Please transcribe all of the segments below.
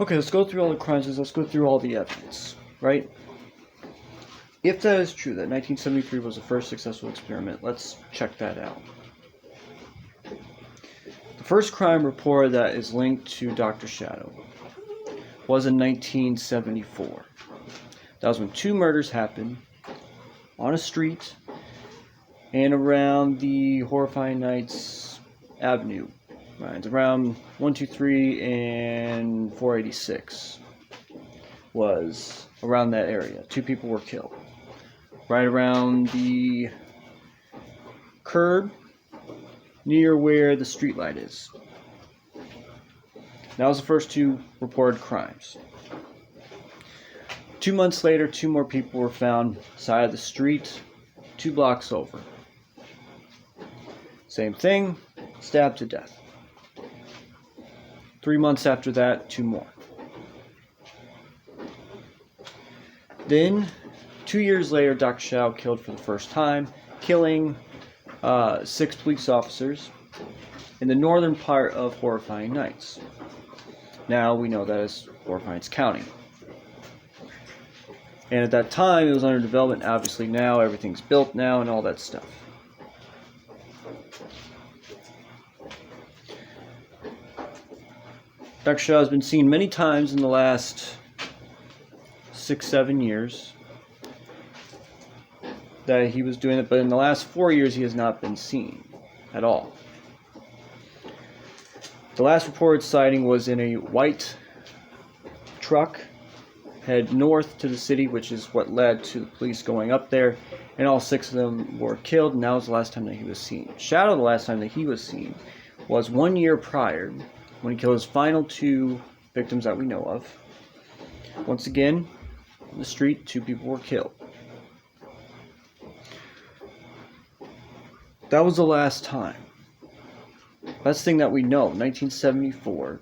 Okay, let's go through all the crimes. Let's go through all the evidence, right? If that is true, that 1973 was the first successful experiment, let's check that out. The first crime report that is linked to Dr. Shadow was in 1974. That was when 2 murders happened on a street and around the Horrifying Nights Avenue. Right, it's around 123 and 486 was around that area. 2 people were killed. Right around the curb near where the streetlight is. That was the first 2 reported crimes. 2 months later, 2 more people were found side of the street, 2 blocks over. Same thing, stabbed to death. 3 months after that, 2 more. Then, 2 years later, Dr. Shadow killed for the first time, killing 6 police officers in the northern part of Horrifying Nights. Now we know that as Horrifying County. And at that time, it was under development. Obviously now, everything's built now and all that stuff. Dr. Shadow has been seen many times in the last 6-7 years that he was doing it, but in the last 4 years he has not been seen at all. The last reported sighting was in a white truck head north to the city, which is what led to the police going up there, and all 6 of them were killed, and that was the last time that he was seen. Shadow, the last time that he was seen was 1 year prior, when he killed his final 2 victims that we know of. Once again, on the street, 2 people were killed. That was the last time. Last thing that we know, 1974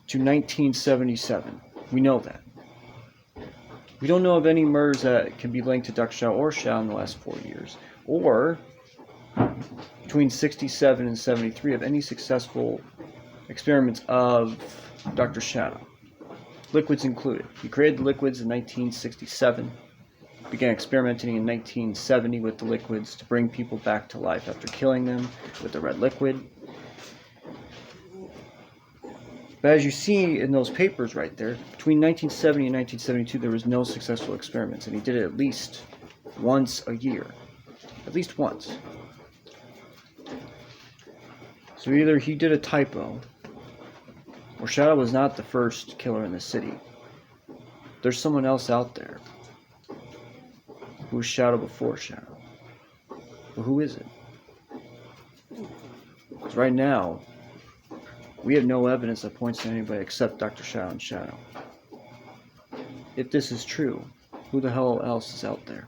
to 1977. We know that. We don't know of any murders that can be linked to Dr. Shadow or Shadow in the last 4 years, or between 67 and 73 of any successful experiments of Dr. Shadow. Liquids included. He created the liquids in 1967, began experimenting in 1970 with the liquids to bring people back to life after killing them with the red liquid. But as you see in those papers right there, between 1970 and 1972 there was no successful experiments, and he did it at least once a year. At least once. So either he did a typo, or Shadow was not the first killer in the city. There's someone else out there who was Shadow before Shadow. Well, who is it? Because right now, we have no evidence that points to anybody except Dr. Shadow and Shadow. If this is true, who the hell else is out there?